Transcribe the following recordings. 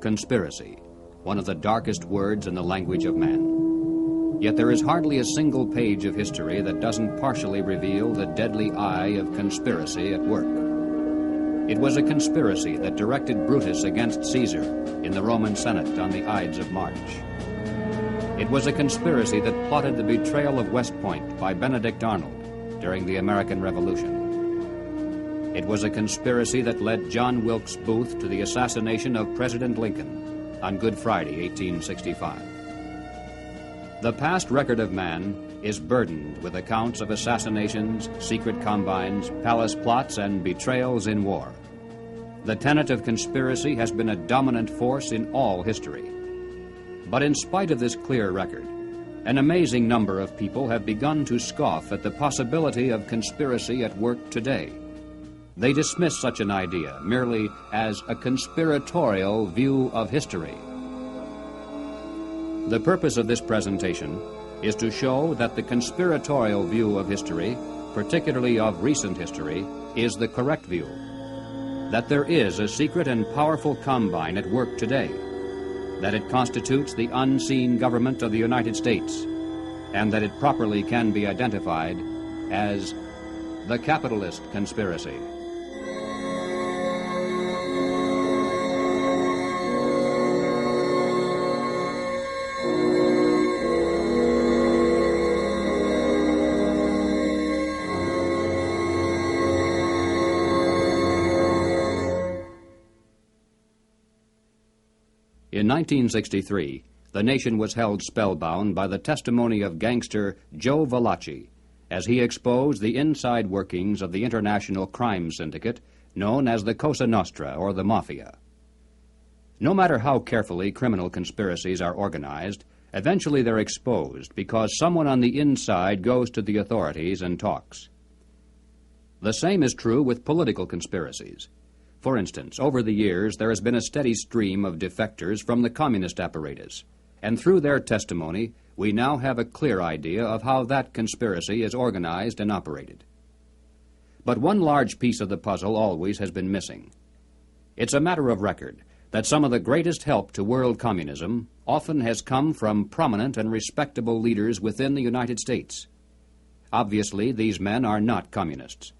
Conspiracy, one of the darkest words in the language of man. Yet there is hardly a single page of history that doesn't partially reveal the deadly eye of conspiracy at work. It was a conspiracy that directed Brutus against Caesar in the Roman Senate on the Ides of March. It was a conspiracy that plotted the betrayal of West Point by Benedict Arnold during the American Revolution. It was a conspiracy that led John Wilkes Booth to the assassination of President Lincoln on Good Friday, 1865. The past record of man is burdened with accounts of assassinations, secret combines, palace plots, and betrayals in war. The tenet of conspiracy has been a dominant force in all history. But in spite of this clear record, an amazing number of people have begun to scoff at the possibility of conspiracy at work today. They dismiss such an idea merely as a conspiratorial view of history. The purpose of this presentation is to show that the conspiratorial view of history, particularly of recent history, is the correct view. That there is a secret and powerful combine at work today, that it constitutes the unseen government of the United States, and that it properly can be identified as the capitalist conspiracy. In 1963, the nation was held spellbound by the testimony of gangster Joe Valachi as he exposed the inside workings of the international crime syndicate known as the Cosa Nostra, or the Mafia. No matter how carefully criminal conspiracies are organized, eventually they're exposed because someone on the inside goes to the authorities and talks. The same is true with political conspiracies. For instance, over the years, there has been a steady stream of defectors from the communist apparatus, and through their testimony, we now have a clear idea of how that conspiracy is organized and operated. But one large piece of the puzzle always has been missing. It's a matter of record that some of the greatest help to world communism often has come from prominent and respectable leaders within the United States. Obviously, these men are not communists.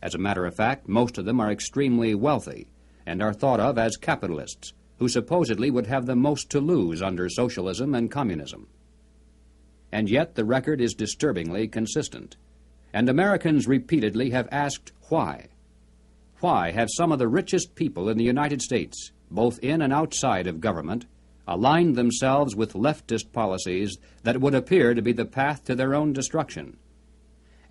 As a matter of fact, most of them are extremely wealthy and are thought of as capitalists who supposedly would have the most to lose under socialism and communism. And yet the record is disturbingly consistent, and Americans repeatedly have asked why. Why have some of the richest people in the United States, both in and outside of government, aligned themselves with leftist policies that would appear to be the path to their own destruction?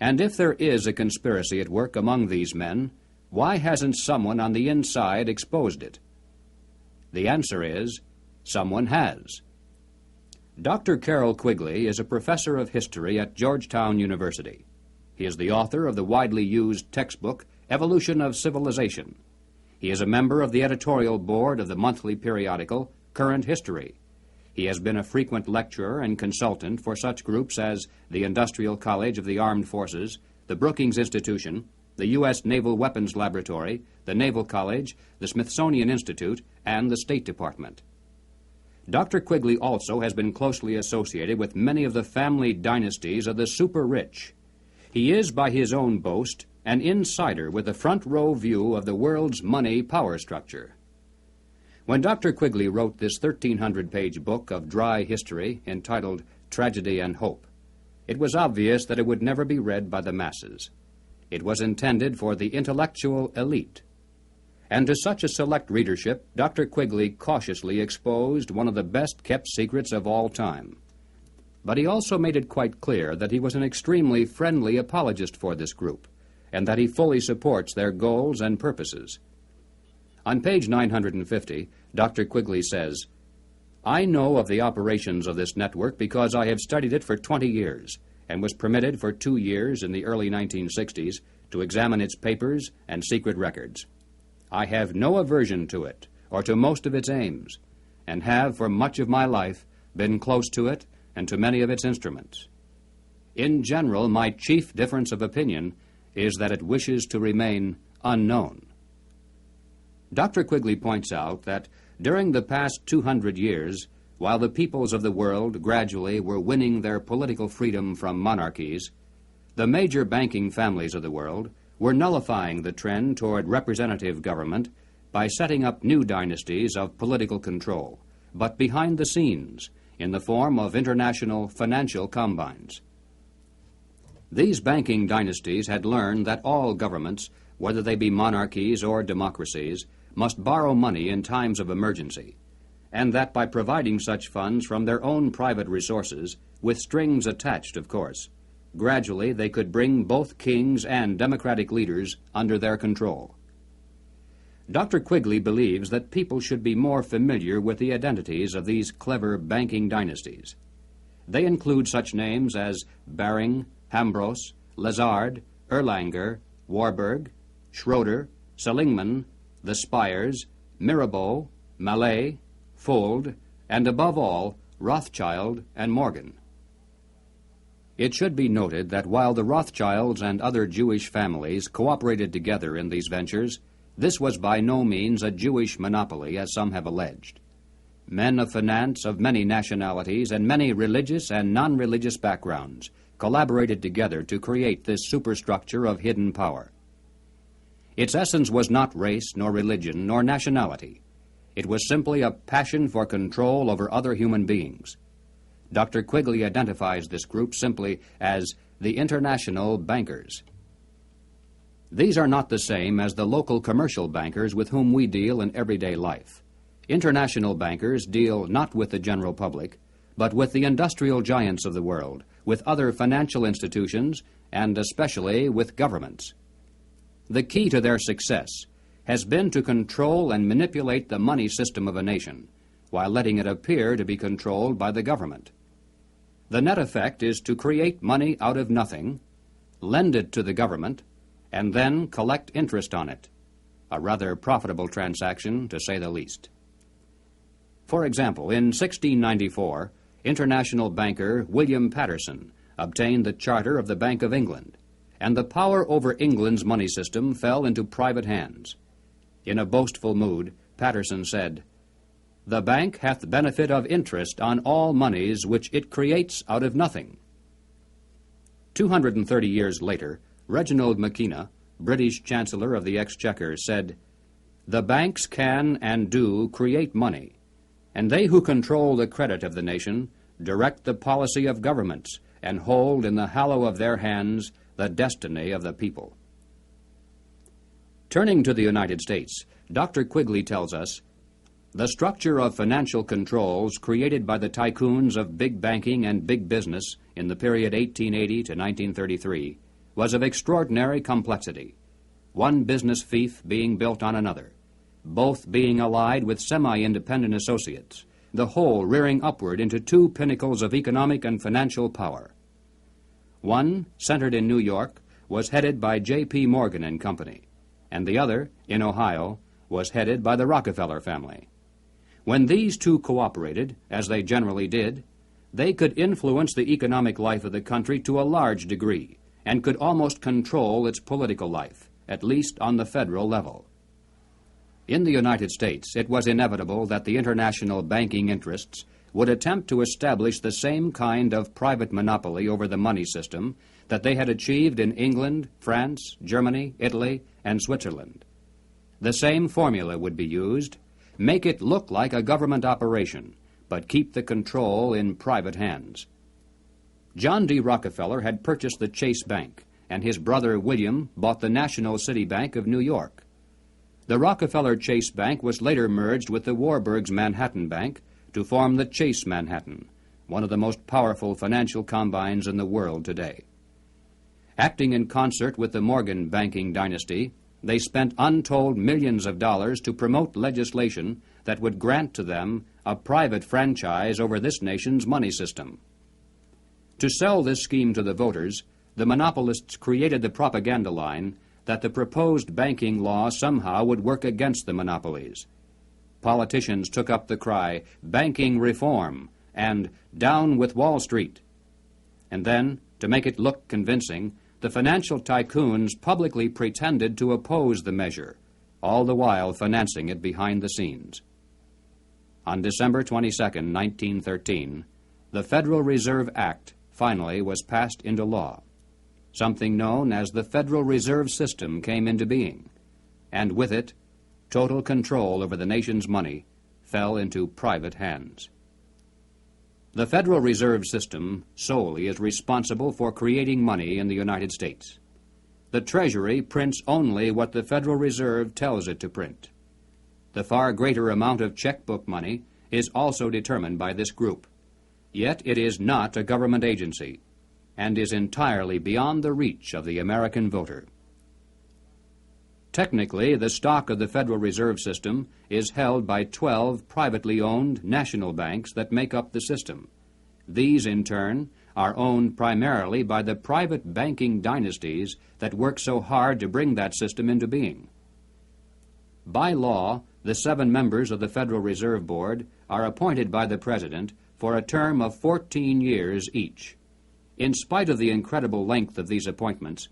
And if there is a conspiracy at work among these men, why hasn't someone on the inside exposed it? The answer is, someone has. Dr. Carroll Quigley is a professor of history at Georgetown University. He is the author of the widely used textbook, Evolution of Civilization. He is a member of the editorial board of the monthly periodical, Current History. He has been a frequent lecturer and consultant for such groups as the Industrial College of the Armed Forces, the Brookings Institution, the U.S. Naval Weapons Laboratory, the Naval College, the Smithsonian Institute, and the State Department. Dr. Quigley also has been closely associated with many of the family dynasties of the super-rich. He is, by his own boast, an insider with a front-row view of the world's money power structure. When Dr. Quigley wrote this 1,300-page book of dry history entitled Tragedy and Hope, it was obvious that it would never be read by the masses. It was intended for the intellectual elite. And to such a select readership, Dr. Quigley cautiously exposed one of the best-kept secrets of all time. But he also made it quite clear that he was an extremely friendly apologist for this group, and that he fully supports their goals and purposes. On page 950, Dr. Quigley says, "I know of the operations of this network because I have studied it for 20 years and was permitted for 2 years in the early 1960s to examine its papers and secret records. I have no aversion to it or to most of its aims, and have for much of my life been close to it and to many of its instruments. In general, my chief difference of opinion is that it wishes to remain unknown." Dr. Quigley points out that During the past 200 years, while the peoples of the world gradually were winning their political freedom from monarchies, the major banking families of the world were nullifying the trend toward representative government by setting up new dynasties of political control, but behind the scenes, in the form of international financial combines. These banking dynasties had learned that all governments, whether they be monarchies or democracies, must borrow money in times of emergency, and that by providing such funds from their own private resources, with strings attached, of course, gradually they could bring both kings and democratic leaders under their control. Dr. Quigley believes that people should be more familiar with the identities of these clever banking dynasties. They include such names as Baring, Hambros, Lazard, Erlanger, Warburg, Schroeder, Seligman, the Spires, Mirabeau, Mallet, Fuld, and above all, Rothschild and Morgan. It should be noted that while the Rothschilds and other Jewish families cooperated together in these ventures, this was by no means a Jewish monopoly, as some have alleged. Men of finance of many nationalities and many religious and non-religious backgrounds collaborated together to create this superstructure of hidden power. Its essence was not race, nor religion, nor nationality. It was simply a passion for control over other human beings. Dr. Quigley identifies this group simply as the international bankers. These are not the same as the local commercial bankers with whom we deal in everyday life. International bankers deal not with the general public, but with the industrial giants of the world, with other financial institutions, and especially with governments. The key to their success has been to control and manipulate the money system of a nation, while letting it appear to be controlled by the government. The net effect is to create money out of nothing, lend it to the government, and then collect interest on it, a rather profitable transaction, to say the least. For example, in 1694, international banker William Patterson obtained the charter of the Bank of England, and the power over England's money system fell into private hands. In a boastful mood, Patterson said, "The bank hath benefit of interest on all monies which it creates out of nothing." 230 years later, Reginald Mackina, British Chancellor of the Exchequer, said, "The banks can and do create money, and they who control the credit of the nation direct the policy of governments and hold in the hollow of their hands the destiny of the people." Turning to the United States, Dr. Quigley tells us, "The structure of financial controls created by the tycoons of big banking and big business in the period 1880 to 1933 was of extraordinary complexity, one business fief being built on another, both being allied with semi-independent associates, the whole rearing upward into two pinnacles of economic and financial power. One, centered in New York, was headed by J.P. Morgan and Company, and the other, in Ohio, was headed by the Rockefeller family. When these two cooperated, as they generally did, they could influence the economic life of the country to a large degree, and could almost control its political life, at least on the federal level. In the United States, it was inevitable that the international banking interests would attempt to establish the same kind of private monopoly over the money system that they had achieved in England, France, Germany, Italy, and Switzerland. The same formula would be used: make it look like a government operation, but keep the control in private hands. John D. Rockefeller had purchased the Chase Bank, and his brother William bought the National City Bank of New York. The Rockefeller Chase Bank was later merged with the Warburg's Manhattan Bank to form the Chase Manhattan, one of the most powerful financial combines in the world today. Acting in concert with the Morgan banking dynasty, they spent untold millions of dollars to promote legislation that would grant to them a private franchise over this nation's money system. To sell this scheme to the voters, the monopolists created the propaganda line that the proposed banking law somehow would work against the monopolies. Politicians took up the cry, "Banking reform," and "Down with Wall Street." And then, to make it look convincing, the financial tycoons publicly pretended to oppose the measure, all the while financing it behind the scenes. On December 22, 1913, the Federal Reserve Act finally was passed into law. Something known as the Federal Reserve System came into being, and with it, total control over the nation's money fell into private hands. The Federal Reserve System solely is responsible for creating money in the United States. The Treasury prints only what the Federal Reserve tells it to print. The far greater amount of checkbook money is also determined by this group. Yet it is not a government agency and is entirely beyond the reach of the American voter. Technically, the stock of the Federal Reserve System is held by 12 privately owned national banks that make up the system. These, in turn, are owned primarily by the private banking dynasties that work so hard to bring that system into being. By law, the 7 members of the Federal Reserve Board are appointed by the President for a term of 14 years each. In spite of the incredible length of these appointments,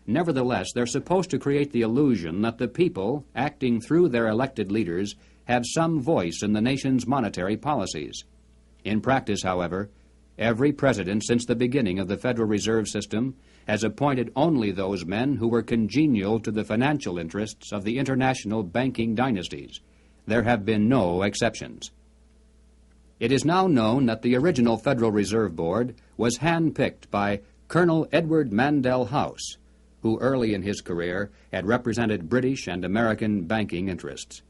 nevertheless, they're supposed to create the illusion that the people, acting through their elected leaders, have some voice in the nation's monetary policies. In practice, however, every president since the beginning of the Federal Reserve System has appointed only those men who were congenial to the financial interests of the international banking dynasties. There have been no exceptions. It is now known that the original Federal Reserve Board was handpicked by Colonel Edward Mandell House, who early in his career had represented British and American banking interests.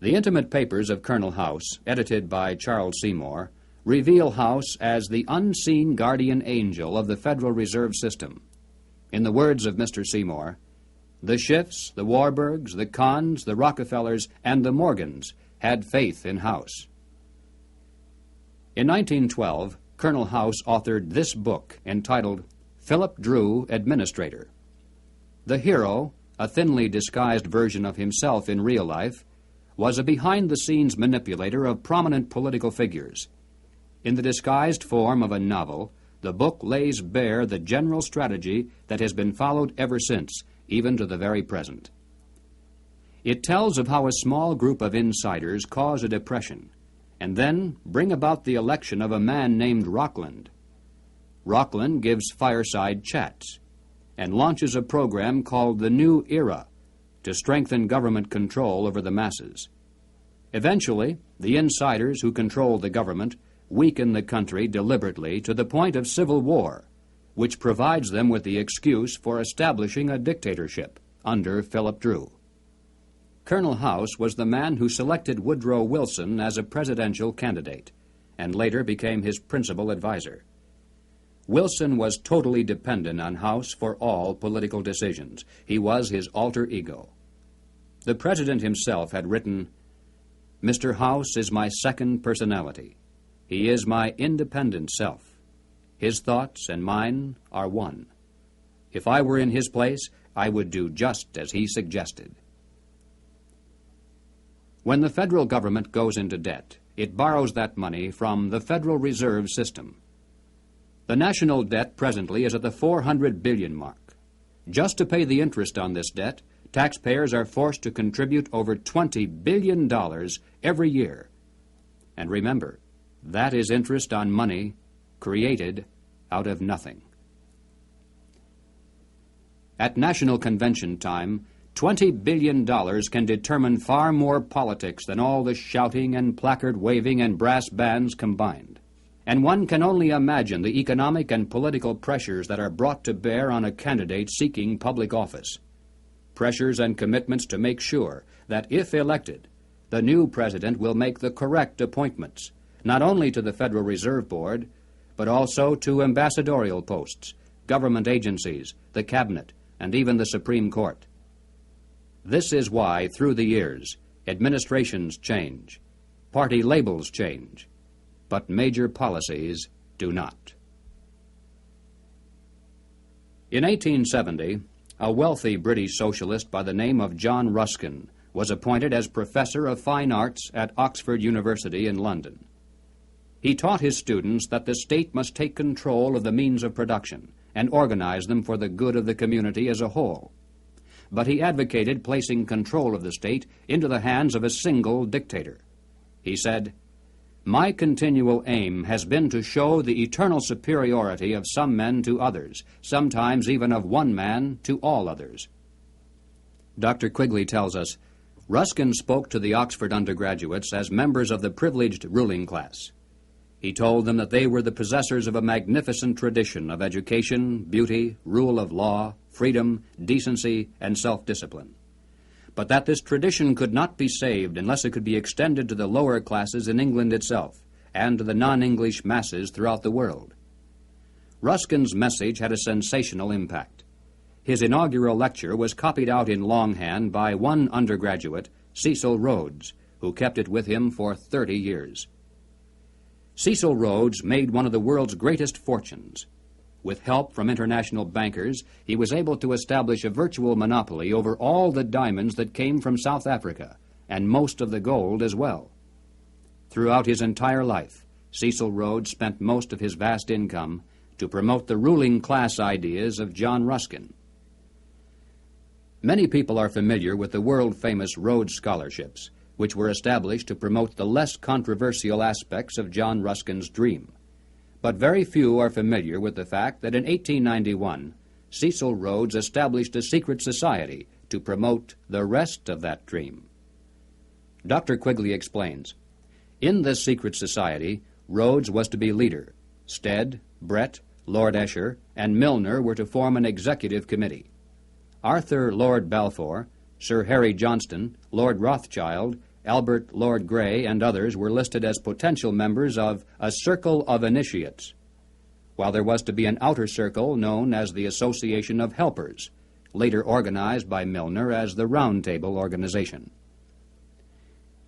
The intimate papers of Colonel House, edited by Charles Seymour, reveal House as the unseen guardian angel of the Federal Reserve System. In the words of Mr. Seymour, the Schiffs, the Warburgs, the Kahns, the Rockefellers, and the Morgans had faith in House. In 1912, Colonel House authored this book entitled Philip Drew, Administrator. The hero, a thinly disguised version of himself in real life, was a behind-the-scenes manipulator of prominent political figures. In the disguised form of a novel, the book lays bare the general strategy that has been followed ever since, even to the very present. It tells of how a small group of insiders cause a depression, and then bring about the election of a man named Rockland. Rockland gives fireside chats and launches a program called the New Era to strengthen government control over the masses. Eventually, the insiders who control the government weaken the country deliberately to the point of civil war, which provides them with the excuse for establishing a dictatorship under Philip Drew. Colonel House was the man who selected Woodrow Wilson as a presidential candidate and later became his principal advisor. Wilson was totally dependent on House for all political decisions. He was his alter ego. The president himself had written, "Mr. House is my second personality. He is my independent self. His thoughts and mine are one. If I were in his place, I would do just as he suggested." When the federal government goes into debt, it borrows that money from the Federal Reserve System. The national debt presently is at the 400 billion mark. Just to pay the interest on this debt, taxpayers are forced to contribute over $20 billion every year. And remember, that is interest on money created out of nothing. At National Convention time, $20 billion can determine far more politics than all the shouting and placard waving and brass bands combined. And one can only imagine the economic and political pressures that are brought to bear on a candidate seeking public office. Pressures and commitments to make sure that, if elected, the new president will make the correct appointments, not only to the Federal Reserve Board, but also to ambassadorial posts, government agencies, the cabinet, and even the Supreme Court. This is why, through the years, administrations change, party labels change, but major policies do not. In 1870, a wealthy British socialist by the name of John Ruskin was appointed as Professor of Fine Arts at Oxford University in London. He taught his students that the state must take control of the means of production and organize them for the good of the community as a whole. But he advocated placing control of the state into the hands of a single dictator. He said, "My continual aim has been to show the eternal superiority of some men to others, sometimes even of one man to all others." Dr. Quigley tells us, Ruskin spoke to the Oxford undergraduates as members of the privileged ruling class. He told them that they were the possessors of a magnificent tradition of education, beauty, rule of law, freedom, decency, and self-discipline, but that this tradition could not be saved unless it could be extended to the lower classes in England itself and to the non-English masses throughout the world. Ruskin's message had a sensational impact. His inaugural lecture was copied out in longhand by one undergraduate, Cecil Rhodes, who kept it with him for 30 years. Cecil Rhodes made one of the world's greatest fortunes. With help from international bankers, he was able to establish a virtual monopoly over all the diamonds that came from South Africa, and most of the gold as well. Throughout his entire life, Cecil Rhodes spent most of his vast income to promote the ruling class ideas of John Ruskin. Many people are familiar with the world-famous Rhodes Scholarships, which were established to promote the less controversial aspects of John Ruskin's dream. But very few are familiar with the fact that in 1891, Cecil Rhodes established a secret society to promote the rest of that dream. Dr. Quigley explains, in this secret society, Rhodes was to be leader. Stead, Brett, Lord Esher, and Milner were to form an executive committee. Arthur Lord Balfour, Sir Harry Johnston, Lord Rothschild, Albert Lord Grey, and others were listed as potential members of a circle of initiates, while there was to be an outer circle known as the Association of Helpers, later organized by Milner as the Round Table Organization.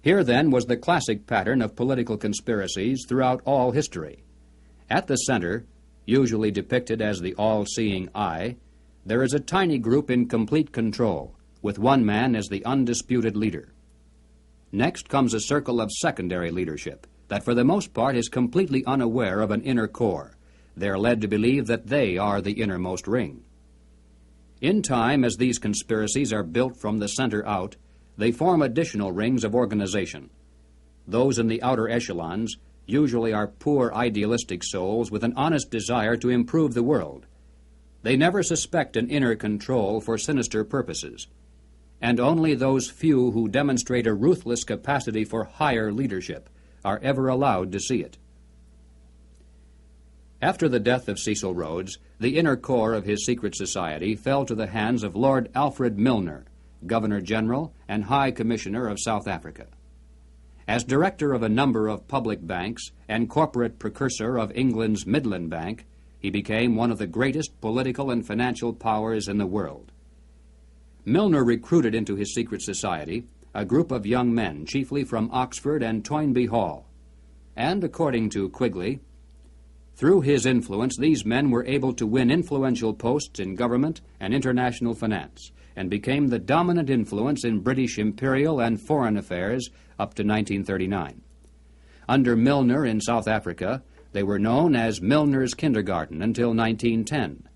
Here, then, was the classic pattern of political conspiracies throughout all history. At the center, usually depicted as the all-seeing eye, there is a tiny group in complete control, with one man as the undisputed leader. Next comes a circle of secondary leadership that for the most part is completely unaware of an inner core. They are led to believe that they are the innermost ring. In time, as these conspiracies are built from the center out, they form additional rings of organization. Those in the outer echelons usually are poor idealistic souls with an honest desire to improve the world. They never suspect an inner control for sinister purposes, and only those few who demonstrate a ruthless capacity for higher leadership are ever allowed to see it. After the death of Cecil Rhodes, the inner core of his secret society fell to the hands of Lord Alfred Milner, Governor-General and High Commissioner of South Africa. As director of a number of public banks and corporate precursor of England's Midland Bank, he became one of the greatest political and financial powers in the world. Milner recruited into his secret society a group of young men, chiefly from Oxford and Toynbee Hall. And, according to Quigley, through his influence, these men were able to win influential posts in government and international finance, and became the dominant influence in British imperial and foreign affairs up to 1939. Under Milner in South Africa, they were known as Milner's Kindergarten until 1910.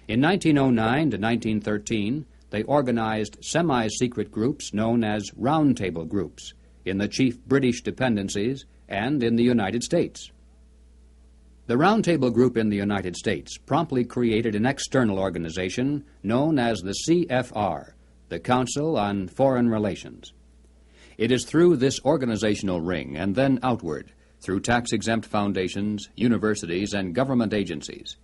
In 1909 to 1913, they organized semi-secret groups known as Round Table groups in the chief British dependencies and in the United States. The Round Table group in the United States promptly created an external organization known as the CFR, the Council on Foreign Relations. It is through this organizational ring and then outward, through tax-exempt foundations, universities, and government agencies,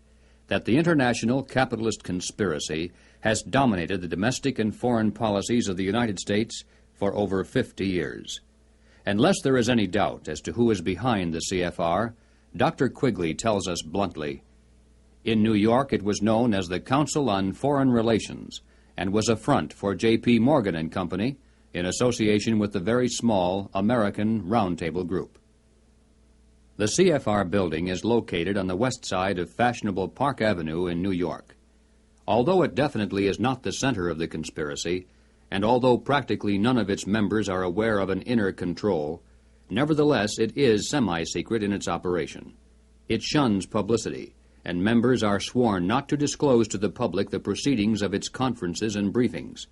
that the international capitalist conspiracy has dominated the domestic and foreign policies of the United States for over 50 years. Unless there is any doubt as to who is behind the CFR, Dr. Quigley tells us bluntly, in New York it was known as the Council on Foreign Relations and was a front for J.P. Morgan and Company in association with the very small American Round Table Group. The CFR building is located on the west side of fashionable Park Avenue in New York. Although it definitely is not the center of the conspiracy, and although practically none of its members are aware of an inner control, nevertheless it is semi-secret in its operation. It shuns publicity, and members are sworn not to disclose to the public the proceedings of its conferences and briefings.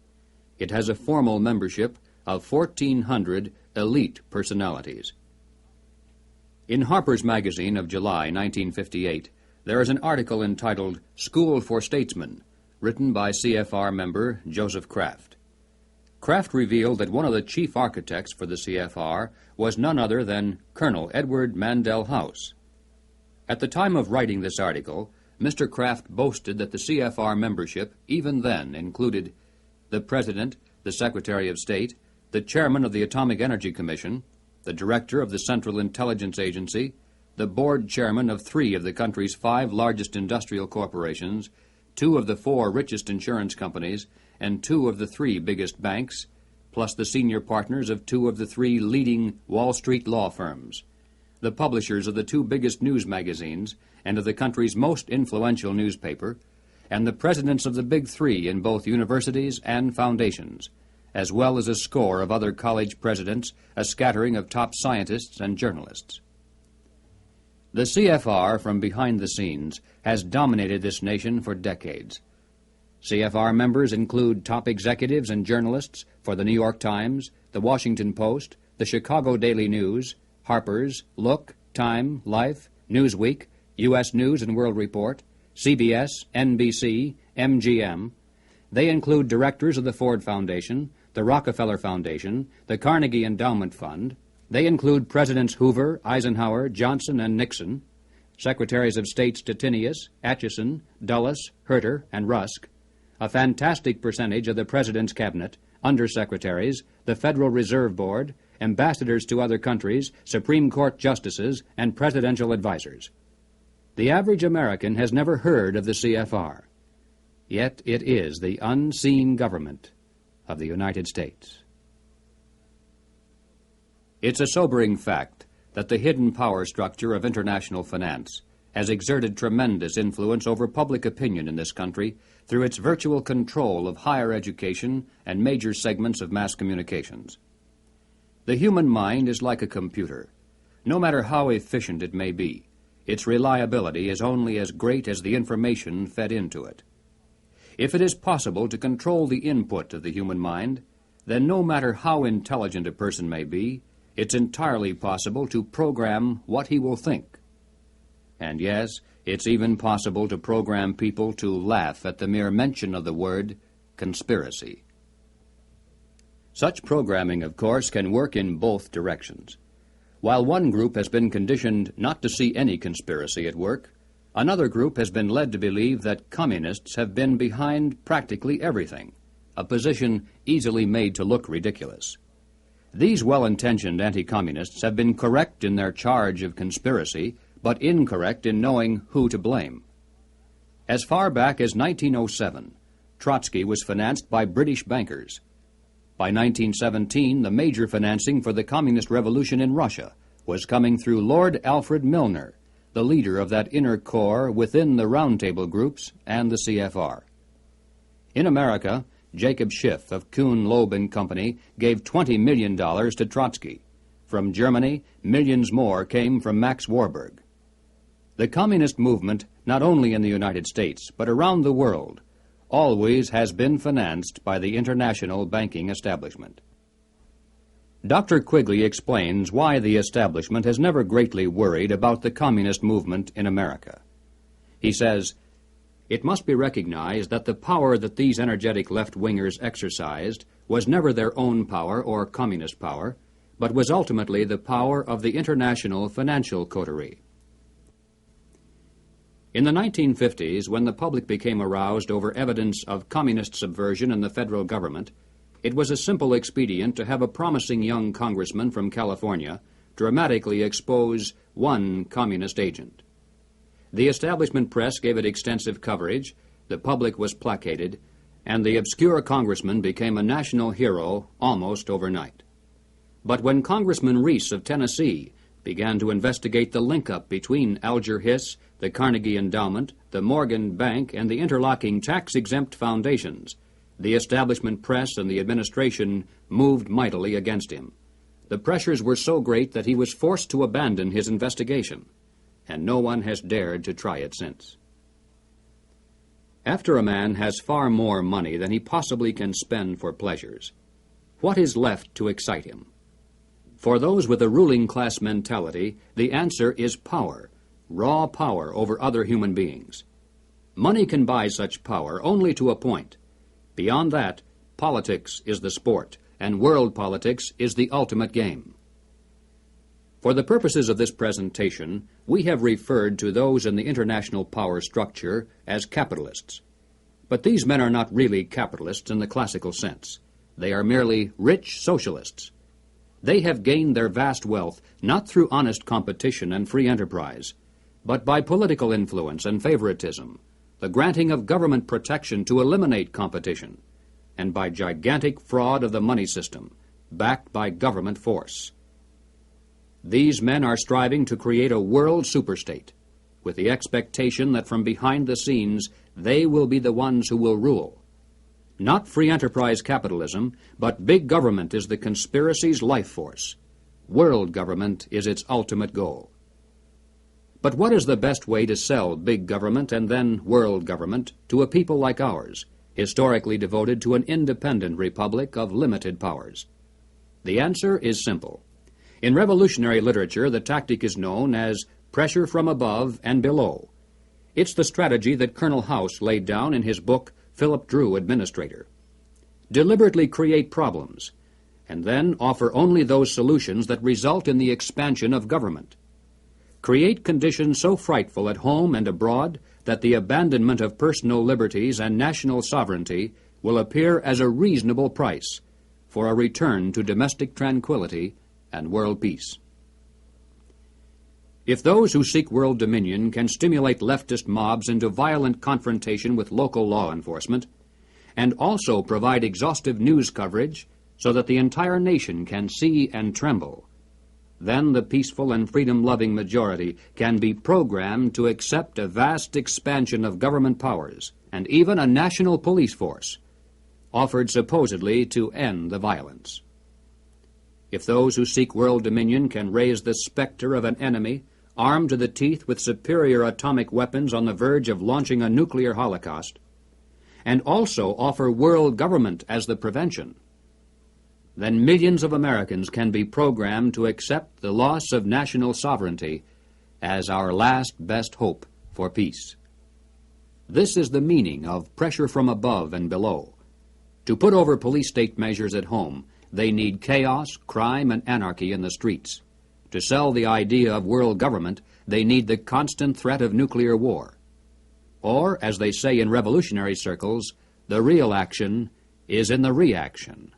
It has a formal membership of 1,400 elite personalities. In Harper's Magazine of July 1958, there is an article entitled School for Statesmen, written by CFR member Joseph Kraft. Kraft revealed that one of the chief architects for the CFR was none other than Colonel Edward Mandell House. At the time of writing this article, Mr. Kraft boasted that the CFR membership even then included the President, the Secretary of State, the Chairman of the Atomic Energy Commission, the Director of the Central Intelligence Agency, the Board Chairman of 3 of the country's 5 largest industrial corporations, 2 of the 4 richest insurance companies, and 2 of the 3 biggest banks, plus the senior partners of 2 of the 3 leading Wall Street law firms, the publishers of the 2 biggest news magazines and of the country's most influential newspaper, and the presidents of the Big 3 in both universities and foundations, as well as a score of other college presidents, a scattering of top scientists and journalists. The CFR, from behind the scenes, has dominated this nation for decades. CFR members include top executives and journalists for the New York Times, the Washington Post, the Chicago Daily News, Harper's, Look, Time, Life, Newsweek, U.S. News and World Report, CBS, NBC, MGM. They include directors of the Ford Foundation, the Rockefeller Foundation, the Carnegie Endowment Fund. They include Presidents Hoover, Eisenhower, Johnson, and Nixon, Secretaries of State Stettinius, Atchison, Dulles, Herter, and Rusk, a fantastic percentage of the President's Cabinet, undersecretaries, the Federal Reserve Board, ambassadors to other countries, Supreme Court justices, and presidential advisors. The average American has never heard of the CFR, yet it is the unseen government of the United States. It's a sobering fact that the hidden power structure of international finance has exerted tremendous influence over public opinion in this country through its virtual control of higher education and major segments of mass communications. The human mind is like a computer. No matter how efficient it may be, its reliability is only as great as the information fed into it. If it is possible to control the input of the human mind, then no matter how intelligent a person may be, it's entirely possible to program what he will think. And yes, it's even possible to program people to laugh at the mere mention of the word conspiracy. Such programming, of course, can work in both directions. While one group has been conditioned not to see any conspiracy at work, another group has been led to believe that communists have been behind practically everything, a position easily made to look ridiculous. These well-intentioned anti-communists have been correct in their charge of conspiracy, but incorrect in knowing who to blame. As far back as 1907, Trotsky was financed by British bankers. By 1917, the major financing for the communist revolution in Russia was coming through Lord Alfred Milner, the leader of that inner core within the Roundtable groups and the CFR. In America, Jacob Schiff of Kuhn, Loeb and Company gave $20 million to Trotsky. From Germany, millions more came from Max Warburg. The communist movement, not only in the United States, but around the world, always has been financed by the international banking establishment. Dr. Quigley explains why the establishment has never greatly worried about the communist movement in America. He says, "It must be recognized that the power that these energetic left-wingers exercised was never their own power or communist power, but was ultimately the power of the international financial coterie." In the 1950s, when the public became aroused over evidence of communist subversion in the federal government, it was a simple expedient to have a promising young congressman from California dramatically expose one communist agent. The establishment press gave it extensive coverage, the public was placated, and the obscure congressman became a national hero almost overnight. But when Congressman Reese of Tennessee began to investigate the link-up between Alger Hiss, the Carnegie Endowment, the Morgan Bank, and the interlocking tax-exempt foundations, the establishment press and the administration moved mightily against him. The pressures were so great that he was forced to abandon his investigation, and no one has dared to try it since. After a man has far more money than he possibly can spend for pleasures, what is left to excite him? For those with a ruling class mentality, the answer is power, raw power over other human beings. Money can buy such power only to a point. Beyond that, politics is the sport, and world politics is the ultimate game. For the purposes of this presentation, we have referred to those in the international power structure as capitalists. But these men are not really capitalists in the classical sense. They are merely rich socialists. They have gained their vast wealth not through honest competition and free enterprise, but by political influence and favoritism, the granting of government protection to eliminate competition, and by gigantic fraud of the money system, backed by government force. These men are striving to create a world superstate, with the expectation that from behind the scenes they will be the ones who will rule. Not free enterprise capitalism, but big government is the conspiracy's life force. World government is its ultimate goal. But what is the best way to sell big government and then world government to a people like ours, historically devoted to an independent republic of limited powers? The answer is simple. In revolutionary literature, the tactic is known as pressure from above and below. It's the strategy that Colonel House laid down in his book, Philip Drew, Administrator. Deliberately create problems, and then offer only those solutions that result in the expansion of government. Create conditions so frightful at home and abroad that the abandonment of personal liberties and national sovereignty will appear as a reasonable price for a return to domestic tranquility and world peace. If those who seek world dominion can stimulate leftist mobs into violent confrontation with local law enforcement, and also provide exhaustive news coverage so that the entire nation can see and tremble, then the peaceful and freedom-loving majority can be programmed to accept a vast expansion of government powers and even a national police force, offered supposedly to end the violence. If those who seek world dominion can raise the specter of an enemy armed to the teeth with superior atomic weapons on the verge of launching a nuclear holocaust, and also offer world government as the prevention, then millions of Americans can be programmed to accept the loss of national sovereignty as our last best hope for peace. This is the meaning of pressure from above and below. To put over police-state measures at home, they need chaos, crime, and anarchy in the streets. To sell the idea of world government, they need the constant threat of nuclear war. Or, as they say in revolutionary circles, the real action is in the reaction.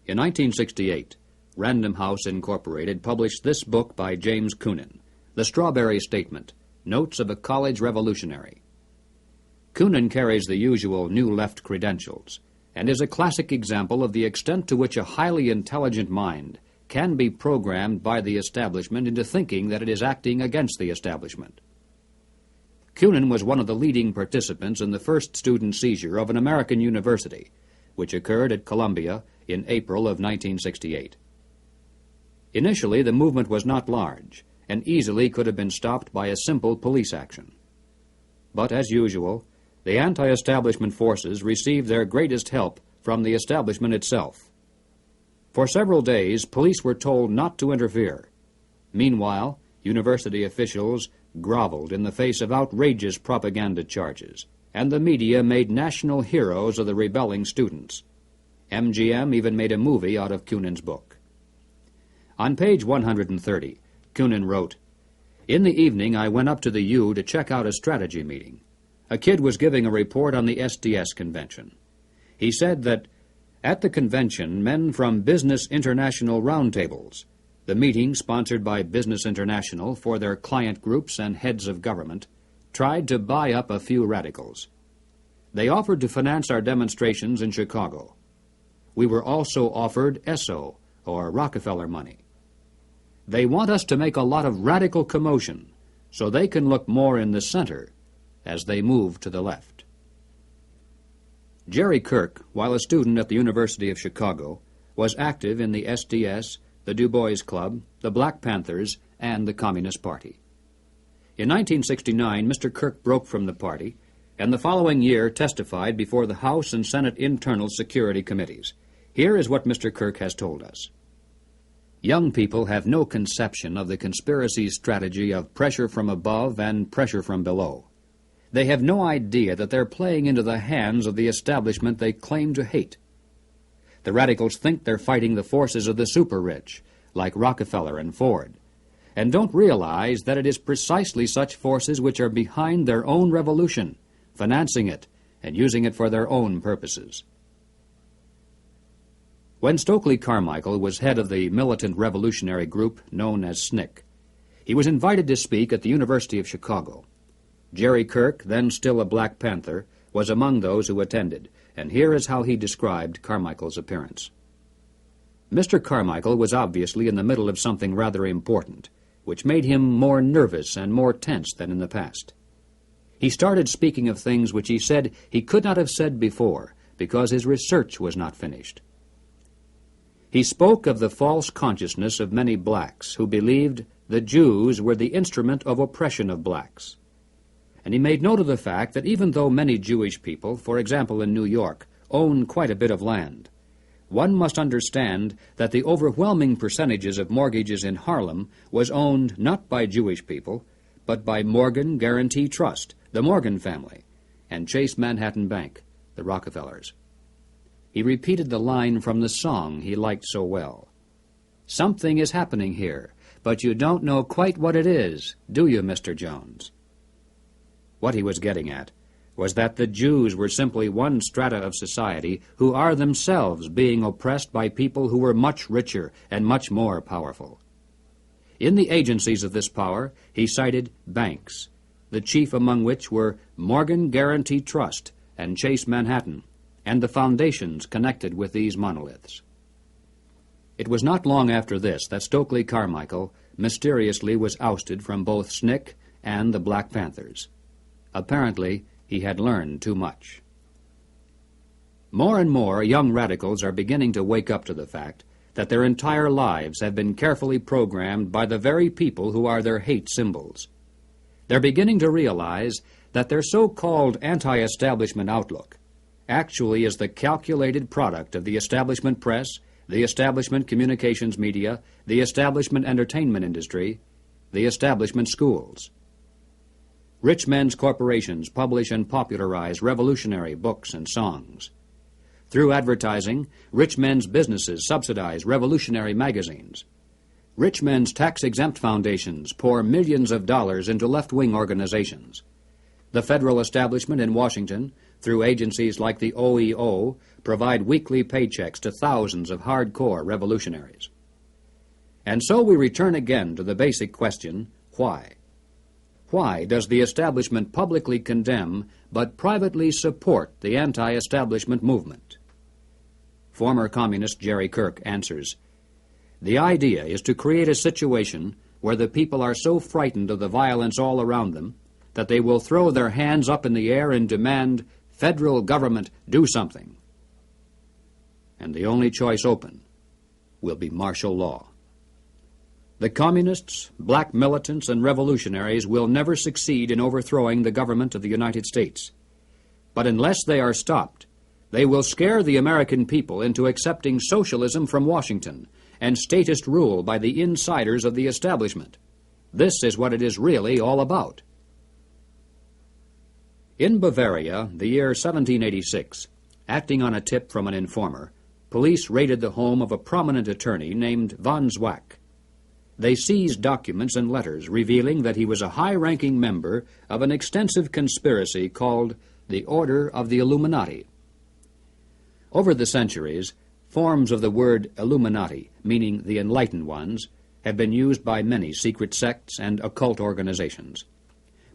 In 1968, Random House Incorporated published this book by James Coonan, The Strawberry Statement, Notes of a College Revolutionary. Coonan carries the usual New Left credentials, and is a classic example of the extent to which a highly intelligent mind can be programmed by the establishment into thinking that it is acting against the establishment. Coonan was one of the leading participants in the first student seizure of an American university, which occurred at Columbia in April of 1968. Initially, the movement was not large, and easily could have been stopped by a simple police action. But, as usual, the anti-establishment forces received their greatest help from the establishment itself. For several days, police were told not to interfere. Meanwhile, university officials groveled in the face of outrageous propaganda charges, and the media made national heroes of the rebelling students. MGM even made a movie out of Coonan's book. On page 130, Coonan wrote, "In the evening, I went up to the U to check out a strategy meeting. A kid was giving a report on the SDS convention. He said that at the convention, men from Business International roundtables, the meeting sponsored by Business International for their client groups and heads of government, tried to buy up a few radicals. They offered to finance our demonstrations in Chicago. We were also offered ESSO, or Rockefeller money. They want us to make a lot of radical commotion so they can look more in the center as they move to the left." Jerry Kirk, while a student at the University of Chicago, was active in the SDS, the Du Bois Club, the Black Panthers, and the Communist Party. In 1969, Mr. Kirk broke from the party, and the following year testified before the House and Senate Internal Security Committees. Here is what Mr. Kirk has told us. Young people have no conception of the conspiracy's strategy of pressure from above and pressure from below. They have no idea that they're playing into the hands of the establishment they claim to hate. The radicals think they're fighting the forces of the super-rich, like Rockefeller and Ford, and don't realize that it is precisely such forces which are behind their own revolution, financing it and using it for their own purposes. When Stokely Carmichael was head of the militant revolutionary group known as SNCC, he was invited to speak at the University of Chicago. Jerry Kirk, then still a Black Panther, was among those who attended, and here is how he described Carmichael's appearance. Mr. Carmichael was obviously in the middle of something rather important, which made him more nervous and more tense than in the past. He started speaking of things which he said he could not have said before because his research was not finished. He spoke of the false consciousness of many blacks who believed the Jews were the instrument of oppression of blacks. And he made note of the fact that even though many Jewish people, for example in New York, own quite a bit of land, one must understand that the overwhelming percentages of mortgages in Harlem was owned not by Jewish people, but by Morgan Guarantee Trust, the Morgan family, and Chase Manhattan Bank, the Rockefellers. He repeated the line from the song he liked so well. "Something is happening here, but you don't know quite what it is, do you, Mr. Jones?" What he was getting at was that the Jews were simply one strata of society who are themselves being oppressed by people who were much richer and much more powerful. In the agencies of this power, he cited banks, the chief among which were Morgan Guarantee Trust and Chase Manhattan, and the foundations connected with these monoliths. It was not long after this that Stokely Carmichael mysteriously was ousted from both SNCC and the Black Panthers. Apparently, he had learned too much. More and more young radicals are beginning to wake up to the fact that their entire lives have been carefully programmed by the very people who are their hate symbols. They're beginning to realize that their so-called anti-establishment outlook actually is the calculated product of the establishment press, the establishment communications media, the establishment entertainment industry, the establishment schools. Rich men's corporations publish and popularize revolutionary books and songs. Through advertising, rich men's businesses subsidize revolutionary magazines. Rich men's tax-exempt foundations pour millions of dollars into left-wing organizations. The federal establishment in Washington, through agencies like the OEO, provide weekly paychecks to thousands of hardcore revolutionaries. And so we return again to the basic question, why? Why does the establishment publicly condemn but privately support the anti-establishment movement? Former communist Jerry Kirk answers, "The idea is to create a situation where the people are so frightened of the violence all around them that they will throw their hands up in the air and demand, 'Federal government, do something.' And the only choice open will be martial law. The communists, black militants, and revolutionaries will never succeed in overthrowing the government of the United States. But unless they are stopped, they will scare the American people into accepting socialism from Washington and statist rule by the insiders of the establishment. This is what it is really all about." In Bavaria, the year 1786, acting on a tip from an informer, police raided the home of a prominent attorney named von Zwack. They seized documents and letters revealing that he was a high-ranking member of an extensive conspiracy called the Order of the Illuminati. Over the centuries, forms of the word Illuminati, meaning the enlightened ones, have been used by many secret sects and occult organizations.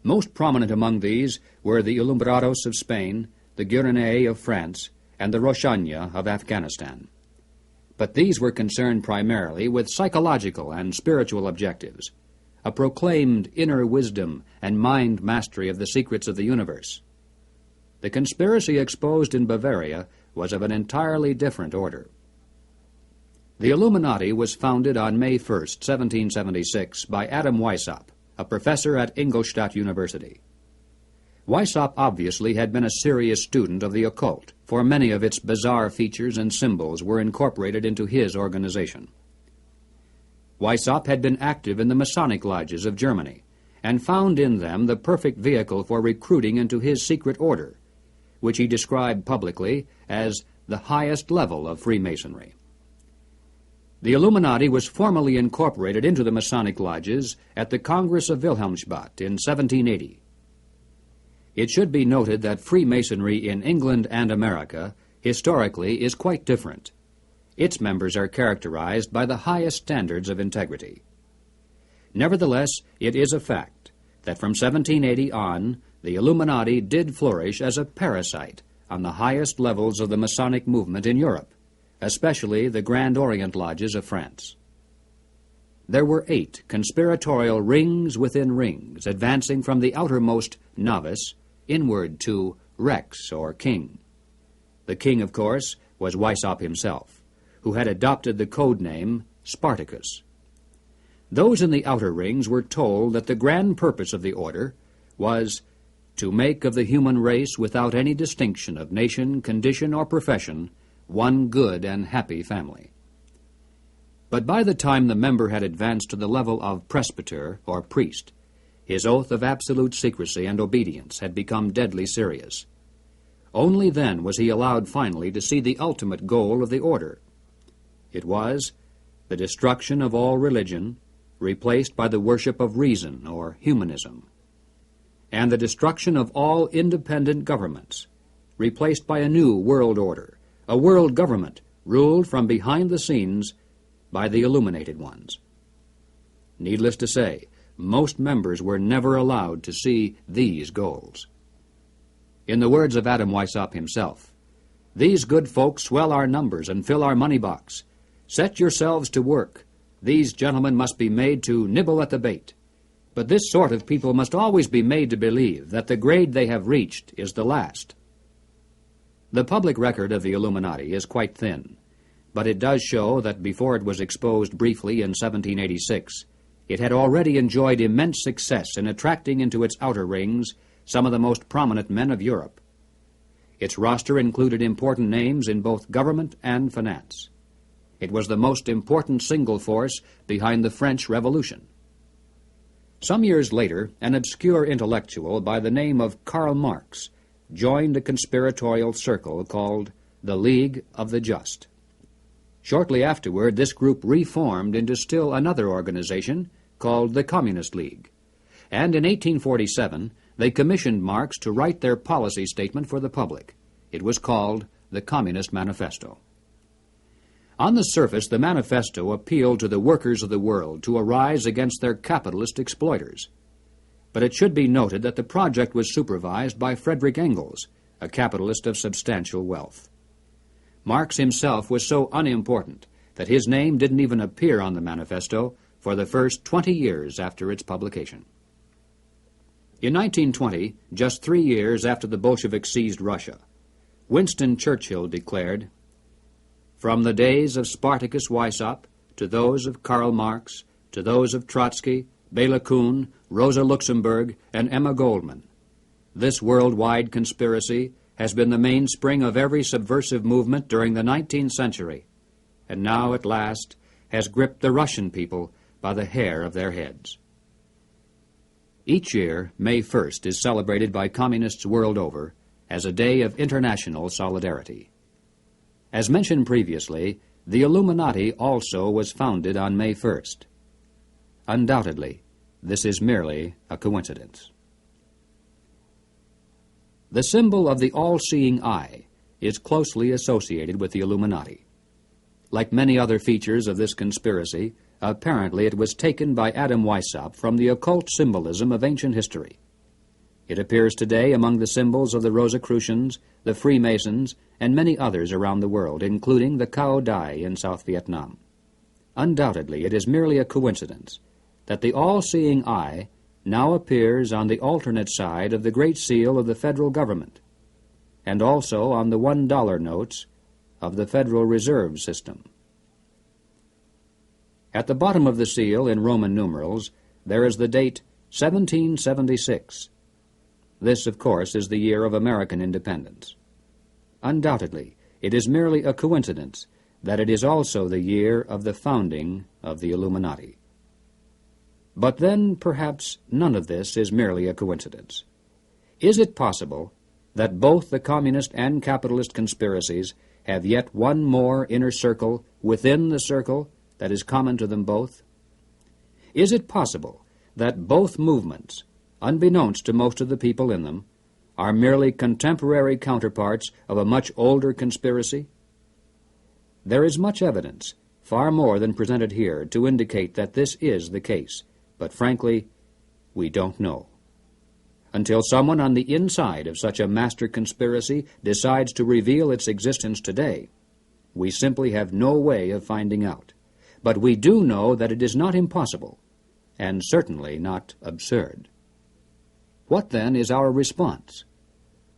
Most prominent among these were the Illuminados of Spain, the Guéronais of France, and the Roshania of Afghanistan. But these were concerned primarily with psychological and spiritual objectives, a proclaimed inner wisdom and mind mastery of the secrets of the universe. The conspiracy exposed in Bavaria was of an entirely different order. The Illuminati was founded on May 1st, 1776, by Adam Weishaupt, a professor at Ingolstadt University. Weishaupt obviously had been a serious student of the occult, for many of its bizarre features and symbols were incorporated into his organization. Weishaupt had been active in the Masonic lodges of Germany and found in them the perfect vehicle for recruiting into his secret order, which he described publicly as the highest level of Freemasonry. The Illuminati was formally incorporated into the Masonic lodges at the Congress of Wilhelmsbad in 1780. It should be noted that Freemasonry in England and America historically is quite different. Its members are characterized by the highest standards of integrity. Nevertheless, it is a fact that from 1780 on, the Illuminati did flourish as a parasite on the highest levels of the Masonic movement in Europe, especially the Grand Orient Lodges of France. There were 8 conspiratorial rings within rings, advancing from the outermost novice inward to Rex, or king. The king, of course, was Weishaupt himself, who had adopted the code name Spartacus. Those in the outer rings were told that the grand purpose of the order was to make of the human race, without any distinction of nation, condition, or profession, one good and happy family. But by the time the member had advanced to the level of presbyter, or priest, his oath of absolute secrecy and obedience had become deadly serious. Only then was he allowed finally to see the ultimate goal of the order. It was the destruction of all religion, replaced by the worship of reason, or humanism, and the destruction of all independent governments, replaced by a new world order, a world government ruled from behind the scenes by the illuminated ones. Needless to say, most members were never allowed to see these goals. In the words of Adam Weishaupt himself, "These good folks swell our numbers and fill our money box. Set yourselves to work. These gentlemen must be made to nibble at the bait. But this sort of people must always be made to believe that the grade they have reached is the last." The public record of the Illuminati is quite thin, but it does show that before it was exposed briefly in 1786, it had already enjoyed immense success in attracting into its outer rings some of the most prominent men of Europe. Its roster included important names in both government and finance. It was the most important single force behind the French Revolution. Some years later, an obscure intellectual by the name of Karl Marx joined a conspiratorial circle called the League of the Just. Shortly afterward, this group reformed into still another organization called the Communist League, and in 1847 they commissioned Marx to write their policy statement for the public. It was called the Communist Manifesto. On the surface, the manifesto appealed to the workers of the world to arise against their capitalist exploiters. But it should be noted that the project was supervised by Friedrich Engels, a capitalist of substantial wealth. Marx himself was so unimportant that his name didn't even appear on the manifesto for the first 20 years after its publication. In 1920, just 3 years after the Bolsheviks seized Russia, Winston Churchill declared, "From the days of Spartacus Weishaupt to those of Karl Marx, to those of Trotsky, Bela Kun, Rosa Luxemburg, and Emma Goldman, this worldwide conspiracy has been the mainspring of every subversive movement during the 19th century, and now at last has gripped the Russian people by the hair of their heads." Each year, May 1st is celebrated by communists world over as a day of international solidarity. As mentioned previously, the Illuminati also was founded on May 1st. Undoubtedly, this is merely a coincidence. The symbol of the all-seeing eye is closely associated with the Illuminati. Like many other features of this conspiracy, apparently it was taken by Adam Weishaupt from the occult symbolism of ancient history. It appears today among the symbols of the Rosicrucians, the Freemasons, and many others around the world, including the Cao Dai in South Vietnam. Undoubtedly, it is merely a coincidence that the all-seeing eye now appears on the alternate side of the Great Seal of the federal government, and also on the $1 notes of the Federal Reserve System. At the bottom of the seal, in Roman numerals, there is the date 1776. This, of course, is the year of American independence. Undoubtedly, it is merely a coincidence that it is also the year of the founding of the Illuminati. But then, perhaps, none of this is merely a coincidence. Is it possible that both the communist and capitalist conspiracies have yet one more inner circle within the circle that is common to them both? Is it possible that both movements, unbeknownst to most of the people in them, are merely contemporary counterparts of a much older conspiracy? There is much evidence, far more than presented here, to indicate that this is the case, but frankly, we don't know. Until someone on the inside of such a master conspiracy decides to reveal its existence today, we simply have no way of finding out. But we do know that it is not impossible, and certainly not absurd. What then is our response?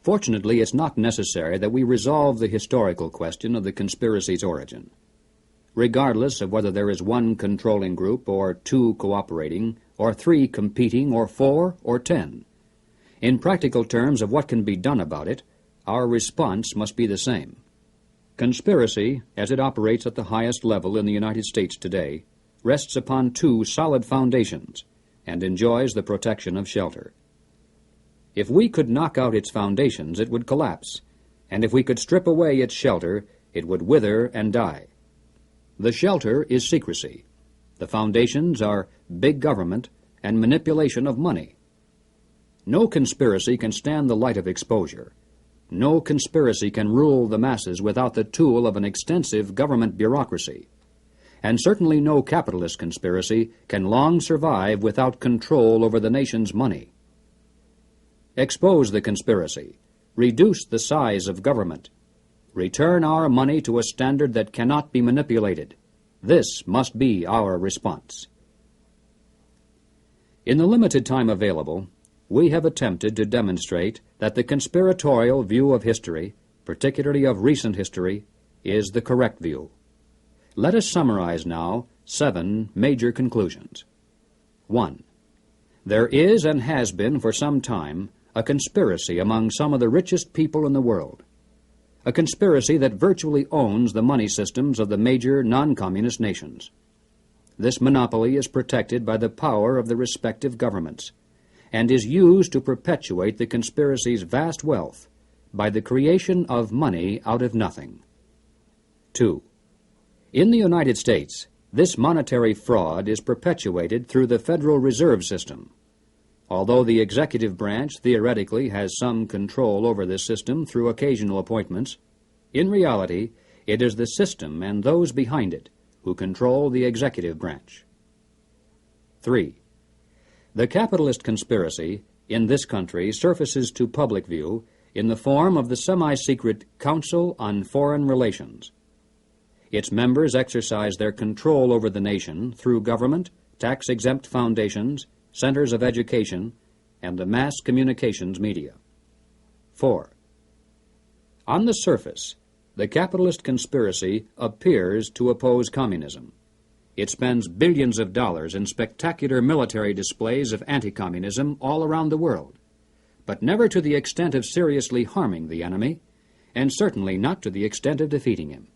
Fortunately, it's not necessary that we resolve the historical question of the conspiracy's origin. Regardless of whether there is one controlling group, or two cooperating, or three competing, or 4, or 10, in practical terms of what can be done about it, our response must be the same. Conspiracy, as it operates at the highest level in the United States today, rests upon two solid foundations and enjoys the protection of shelter. If we could knock out its foundations, it would collapse, and if we could strip away its shelter, it would wither and die. The shelter is secrecy. The foundations are big government and manipulation of money. No conspiracy can stand the light of exposure. No conspiracy can rule the masses without the tool of an extensive government bureaucracy. And certainly no capitalist conspiracy can long survive without control over the nation's money. Expose the conspiracy. Reduce the size of government. Return our money to a standard that cannot be manipulated. This must be our response. In the limited time available, we have attempted to demonstrate that the conspiratorial view of history, particularly of recent history, is the correct view. Let us summarize now 7 major conclusions. 1. There is and has been for some time a conspiracy among some of the richest people in the world. A conspiracy that virtually owns the money systems of the major non-communist nations. This monopoly is protected by the power of the respective governments, and is used to perpetuate the conspiracy's vast wealth by the creation of money out of nothing. 2. In the United States, this monetary fraud is perpetuated through the Federal Reserve System. Although the executive branch theoretically has some control over this system through occasional appointments, in reality, it is the system and those behind it who control the executive branch. 3. The capitalist conspiracy in this country surfaces to public view in the form of the semi-secret Council on Foreign Relations. Its members exercise their control over the nation through government, tax-exempt foundations, centers of education, and the mass communications media. 4. On the surface, the capitalist conspiracy appears to oppose communism. It spends billions of dollars in spectacular military displays of anti-communism all around the world, but never to the extent of seriously harming the enemy, and certainly not to the extent of defeating him.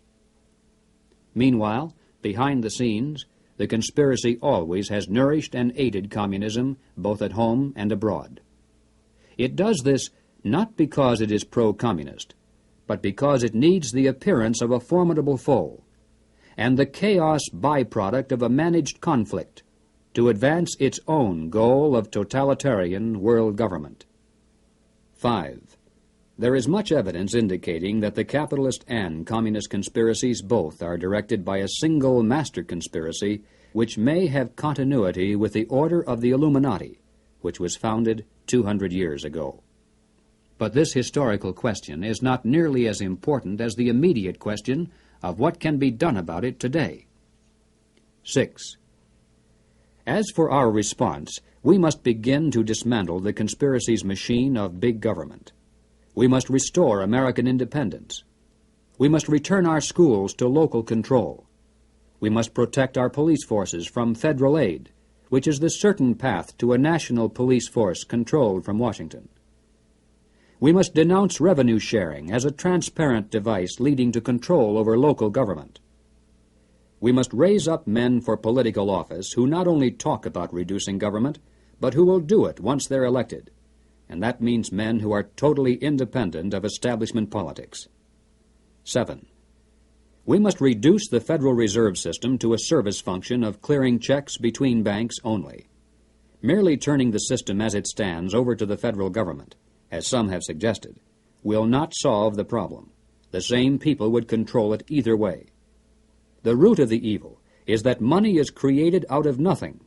Meanwhile, behind the scenes, the conspiracy always has nourished and aided communism both at home and abroad. It does this not because it is pro-communist, but because it needs the appearance of a formidable foe, and the chaos byproduct of a managed conflict to advance its own goal of totalitarian world government. 5. There is much evidence indicating that the capitalist and communist conspiracies both are directed by a single master conspiracy which may have continuity with the order of the Illuminati, which was founded 200 years ago. But this historical question is not nearly as important as the immediate question of what can be done about it today. 6. As for our response, we must begin to dismantle the conspiracy's machine of big government. We must restore American independence. We must return our schools to local control. We must protect our police forces from federal aid, which is the certain path to a national police force controlled from Washington. We must denounce revenue sharing as a transparent device leading to control over local government. We must raise up men for political office who not only talk about reducing government, but who will do it once they're elected. And that means men who are totally independent of establishment politics. 7. We must reduce the Federal Reserve System to a service function of clearing checks between banks only. Merely turning the system as it stands over to the federal government, as some have suggested, will not solve the problem. The same people would control it either way. The root of the evil is that money is created out of nothing,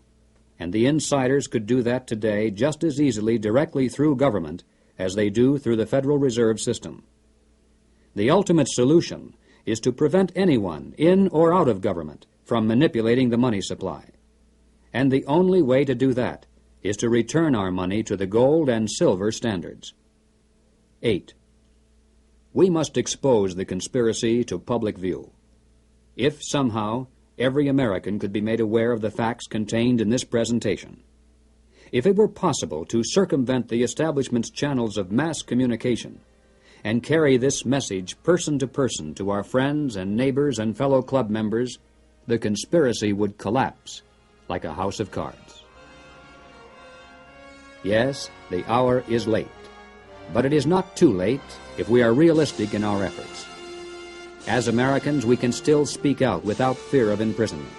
and the insiders could do that today just as easily directly through government as they do through the Federal Reserve System. The ultimate solution is to prevent anyone, in or out of government, from manipulating the money supply. And the only way to do that is to return our money to the gold and silver standards. 8. We must expose the conspiracy to public view. If somehow every American could be made aware of the facts contained in this presentation, if it were possible to circumvent the establishment's channels of mass communication and carry this message person to our friends and neighbors and fellow club members, the conspiracy would collapse like a house of cards. Yes, the hour is late, but it is not too late if we are realistic in our efforts. As Americans, we can still speak out without fear of imprisonment.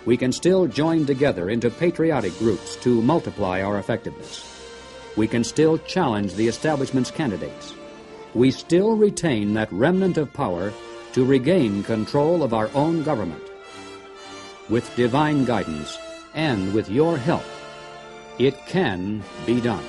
We can still join together into patriotic groups to multiply our effectiveness. We can still challenge the establishment's candidates. We still retain that remnant of power to regain control of our own government. With divine guidance and with your help, it can be done.